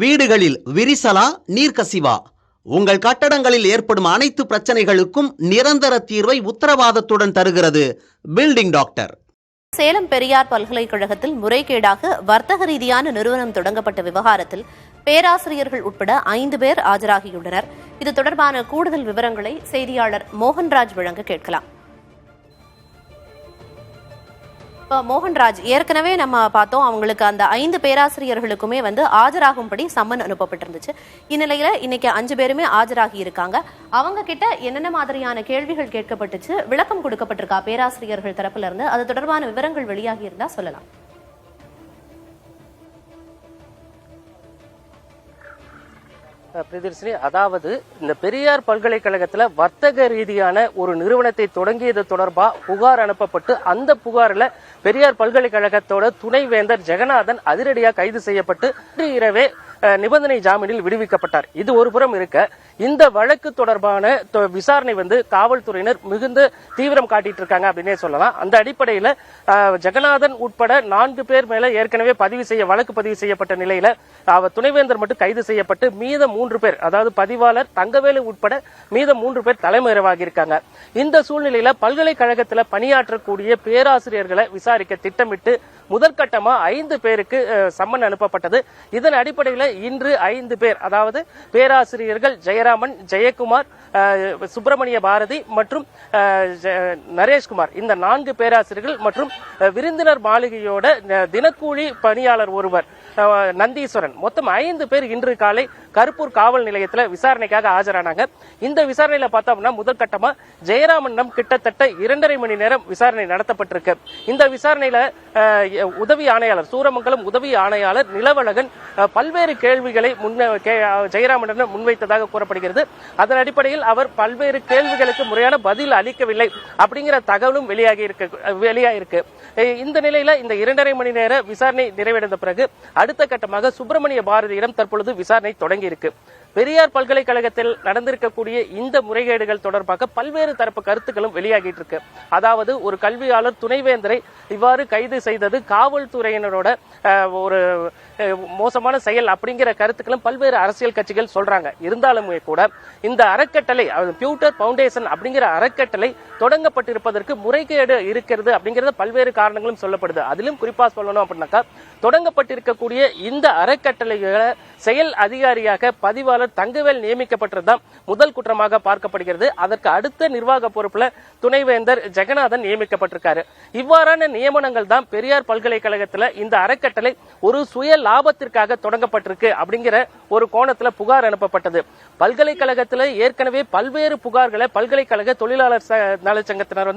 வீடுகளில் விரிசலா நீர்க்கசிவா? உங்கள் கட்டடங்களில் ஏற்படும் அனைத்து பிரச்சனைகளுக்கும் நிரந்தர தீர்வை உத்தரவாதத்துடன் தருகிறது பில்டிங் டாக்டர். சேலம் பெரியார் பல்கலைக்கழகத்தில் முறைகேடாக வர்த்தக ரீதியான நிறுவனம் தொடங்கப்பட்ட விவகாரத்தில் பேராசிரியர்கள் உட்பட 5 பேர் ஆஜராகியுள்ளனர். இது தொடர்பான கூடுதல் விவரங்களை செய்தியாளர் மோகன்ராஜ் வழங்க கேட்கலாம். மோகன்ராஜ், ஏற்கனவே நம்ம பார்த்தோம், அவங்களுக்கு அந்த 5 பேராசிரியர்களுக்குமே ஆஜராகும்படி சம்மன் அனுப்பப்பட்டிருந்துச்சு. இந்நிலையில இன்னைக்கு 5 பேருமே ஆஜராகி இருக்காங்க. அவங்க கிட்ட என்னென்ன மாதிரியான கேள்விகள் கேட்கப்பட்டுச்சு, விளக்கம் கொடுக்கப்பட்டிருக்கா பேராசிரியர்கள் தரப்புல இருந்து? அது தொடர்பான விவரங்கள் வெளியாகி இருந்தா சொல்லலாம். பிரியதர்ஷினி, அதாவது இந்த பெரியார் பல்கலைக்கழகத்துல வர்த்தக ரீதியான ஒரு நிறுவனத்தை தொடங்கியது தொடர்பா புகார் அனுப்பப்பட்டு அந்த புகாரில் பெரியார் பல்கலைக்கழகத்தோட துணைவேந்தர் ஜெகநாதன் அதிரடியாக கைது செய்யப்பட்டு இரவே நிபந்தனை ஜாமீனில் விடுவிக்கப்பட்டார். இது ஒரு புறம் இருக்க, இந்த வழக்கு தொடர்பான விசாரணை காவல்துறையினர் மிகுந்த தீவிரம் காட்டிட்டு இருக்காங்க அப்படின்னே சொல்லலாம். அந்த அடிப்படையில் ஜெகநாதன் உட்பட 4 பேர் மேல ஏற்கனவே வழக்கு பதிவு செய்யப்பட்ட நிலையில அவர் துணைவேந்தர் மட்டும் கைது செய்யப்பட்டு மீத 3 பேர், அதாவது பதிவாளர் தங்கவேலு உட்பட மீத 3 பேர் தலைமறைவாகி இருக்காங்க. இந்த சூழ்நிலையில பல்கலைக்கழகத்தில் பணியாற்றக்கூடிய பேராசிரியர்களை விசாரிக்க திட்டமிட்டு முதற்கட்டமா 5 பேருக்கு சம்மன் அனுப்பப்பட்டது. இதன் அடிப்படையில் இன்று 5 பேர், அதாவது பேராசிரியர்கள் ஜெயராமன், ஜெயக்குமார், சுப்பிரமணிய பாரதி மற்றும் நரேஷ்குமார், இந்த 4 பேராசிரியர்கள் மற்றும் விருந்தினர் மாளிகையோட தினக்கூலி பணியாளர் ஒருவர் நந்தீஸ்வரன், மொத்தம் 5 பேர் இன்று காலை கருப்பூர் காவல் நிலையத்தில் விசாரணைக்காக ஆஜரானாங்க. இந்த விசாரணையில பார்த்தோம்னா முதற்கட்டமா ஜெயராமனிடம் கிட்டத்தட்ட 2.5 மணி நேரம் விசாரணை நடத்தப்பட்டிருக்கு. இந்த விசாரணையில உதவி ஆணையாளர் சூரமங்கலம் உதவி ஆணையாளர் நிலவழகன் பல்வேறு கேள்விகளை ஜெயராமனிடம் முன்வைத்ததாக கூறப்படுகிறது. அதன் அடிப்படையில் அவர் பல்வேறு கேள்விகளுக்கு முறையான பதில் அளிக்கவில்லை அப்படிங்கிற தகவலும் வெளியாயிருக்கு. இந்த நிலையில இந்த 2.5 மணி நேர விசாரணை நிறைவடைந்த பிறகு அடுத்த கட்டமாக சுப்பிரமணிய பாரதியிடம் தற்பொழுது விசாரணை தொடங்கி இருக்கு. பெரியார் பல்கலைக்கழகத்தில் நடந்திருக்கக்கூடிய இந்த முறைகேடுகள் தொடர்பாக பல்வேறு தரப்பு கருத்துக்களும் வெளியாகிட்டு இருக்கு. அதாவது ஒரு கல்வியாளர் துணைவேந்தரை இவ்வாறு கைது செய்தது காவல்துறையினரோட ஒரு மோசமான செயல் அப்படிங்கிற கருத்துக்களும் பல்வேறு அரசியல் கட்சிகள் சொல்றாங்க. இருந்தாலுமே கூட இந்த அறக்கட்டளை, பியூட்டர் பவுண்டேஷன் அப்படிங்கிற அறக்கட்டளை தொடங்கப்பட்டிருப்பதற்கு முறைகேடு இருக்கிறது அப்படிங்கறது பல்வேறு காரணங்களும் சொல்லப்படுது. அதிலும் குறிப்பா சொல்லணும் அப்படின்னாக்கா, தொடங்கப்பட்டிருக்கக்கூடிய இந்த அறக்கட்டளைகளை செயல் அதிகாரியாக பதிவாளர் தங்கவேல் நியமிக்கப்பட்டதுதான் முதல் குற்றமாக பார்க்கப்படுகிறது. அதற்கு அடுத்த நிர்வாக பொறுப்புல துணைவேந்தர் ஜெகநாதன் நியமிக்கப்பட்டிருக்காரு. இவ்வாறான நியமனங்கள் தான் பெரியார் பல்கலைக்கழகத்தில் இந்த அறக்கட்டளை ஒரு சுய லாபத்திற்காக தொடங்கப்பட்டிருக்கு அப்படிங்கிற ஒரு கோணத்துல புகார் அனுப்பப்பட்டது. பல்கலைக்கழகத்தில் ஏற்கனவே பல்வேறு புகார்களை பல்கலைக்கழக தொழிலாளர் நலச்சங்கத்தினர்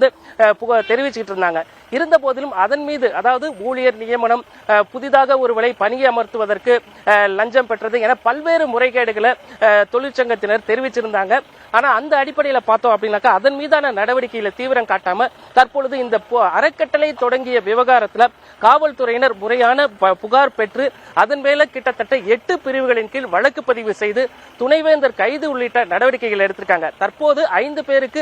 தெரிவிச்சுட்டு இருந்தாங்க. இருந்த போதிலும் அதன் மீது, அதாவது ஊழியர் நியமனம், புதிதாக ஒருவரை பணியமர்த்துவதற்கு லஞ்சம் பெற்றது என பல்வேறு முறைகேடுகளை தொழிற்சங்கத்தினர் தெரிவிச்சிருந்தாங்க. ஆனா அந்த அடிப்படையில பார்த்தோம் அப்படின்னாக்கா அதன் மீதான நடவடிக்கையில தீவிரம் காட்டாம தற்பொழுது இந்த அறக்கட்டளை தொடங்கிய விவகாரத்துல காவல்துறையினர் முறையான புகார் பெற்று அதன் மேல கிட்டத்தட்ட 8 பிரிவுகளின் கீழ் வழக்கு பதிவு செய்து துணைவேந்தர் கைது உள்ளிட்ட நடவடிக்கைகள் எடுத்திருக்காங்க. தற்போது 5 பேருக்கு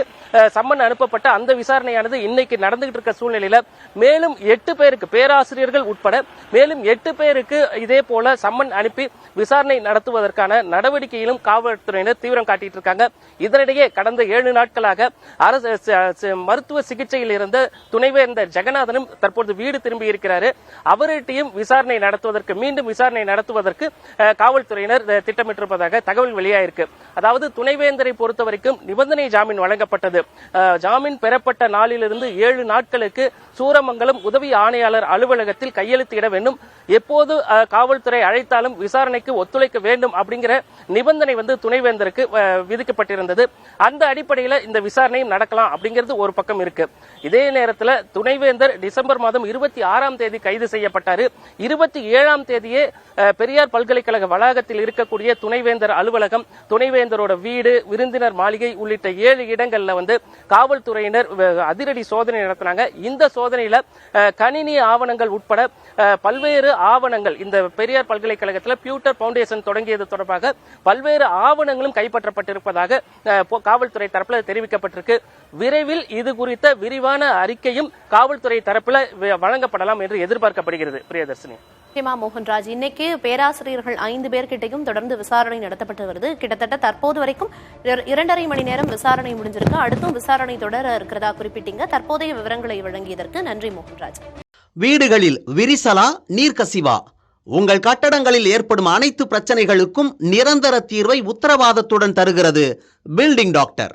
சம்மன் அனுப்பப்பட்ட அந்த விசாரணையானது இன்னைக்கு நடந்துகிட்டு இருக்க சூழ்நிலையில மேலும் 8 பேருக்கு, பேராசிரியர்கள் உட்பட மேலும் 8 பேருக்கு இதே போல சம்மன் அனுப்பி விசாரணை நடத்துவதற்கான நடவடிக்கையிலும் காவல்துறையினர் தீவிரம் காட்டிட்டு இருக்காங்க. இதனிடையே கடந்த 7 நாட்களாக மருத்துவ சிகிச்சையில் இருந்த துணைவேந்தர் ஜெகநாதனும் தற்போது வீடு திரும்பி இருக்கிறாரு. அவர்கிட்டையும் விசாரணை நடத்துவதற்கு, மீண்டும் விசாரணை நடத்துவதற்கு காவல்துறையினர் திட்டமிட்டிருப்பதாக தகவல் வெளியாயிருக்கு. அதாவது துணைவேந்தரை பொறுத்த வரைக்கும் நிபந்தனை ஜாமீன் வழங்கப்பட்டது. ஜாமீன் பெறப்பட்ட நாளிலிருந்து 7 நாட்களுக்கு சூரமங்கலம் உதவி ஆணையாளர் அலுவலகத்தில் கையெழுத்திட வேண்டும், எப்போது காவல்துறை அழைத்தாலும் விசாரணைக்கு ஒத்துழைக்க வேண்டும் அப்படிங்கிற நிபந்தனை துணைவேந்தருக்கு விதிக்கப்பட்டிருந்தது. அந்த அடிப்படையில் இந்த விசாரணையும் நடக்கலாம் அப்படிங்கிறது ஒரு பக்கம் இருக்கு. இதே நேரத்தில் துணைவேந்தர் டிசம்பர் மாதம் 26ஆம் தேதி கைது செய்யப்பட்டாரு. 27ஆம் தேதியே பெரியார் பல்கலைக்கழக வளாகத்தில் இருக்கக்கூடிய துணைவேந்தர் அலுவலகம், துணைவேந்தரோட வீடு, விருந்தினர் மாளிகை உள்ளிட்ட 7 இடங்கள்ல வந்து காவல்துறையினர் அதிரடி சோதனை நடத்தினாங்க. இந்த சோதனையில கணினி ஆவணங்கள் உட்பட பல்வேறு ஆவணங்கள், இந்த பெரியார் பல்கலைக்கழகத்தில் பியூட்டர் பவுண்டேஷன் தொடங்கியது தொடர்பாக பல்வேறு ஆவணங்களும் கைப்பற்றப்பட்டிருப்பதாக காவல்துறை தரப்புல தெரிவிக்கப்பட்டிருக்கு. விரைவில் இது குறித்த விரிவான அறிக்கையும் காவல்துறை தரப்புல வழங்கப்படலாம் என்று எதிர்பார்க்கப்படுகிறது. பிரியதர்ஷினி. நிச்சயமா மோகன்ராஜ், இன்னைக்கு பேராசிரியர்கள் 5 பேர்கிட்டையும் தொடர்ந்து விசாரணை நடத்தப்பட்டு வருது. கிட்டத்தட்ட தற்போது வரைக்கும் 2.5 மணி நேரம் விசாரணை முடிஞ்சிருக்கு. அடுத்தும் விசாரணை தொடர இருக்கிறதா குறிப்பிட்டீங்க. தற்போதைய விவரங்களை வழங்கியதற்கு நன்றி மோகன்ராஜ். வீடுகளில் விரிசலா, நீர்க்கசிவா? உங்கள் கட்டடங்களில் ஏற்படும் அனைத்து பிரச்சனைகளுக்கும் நிரந்தர தீர்வை உத்தரவாதத்துடன் தருகிறது பில்டிங் டாக்டர்.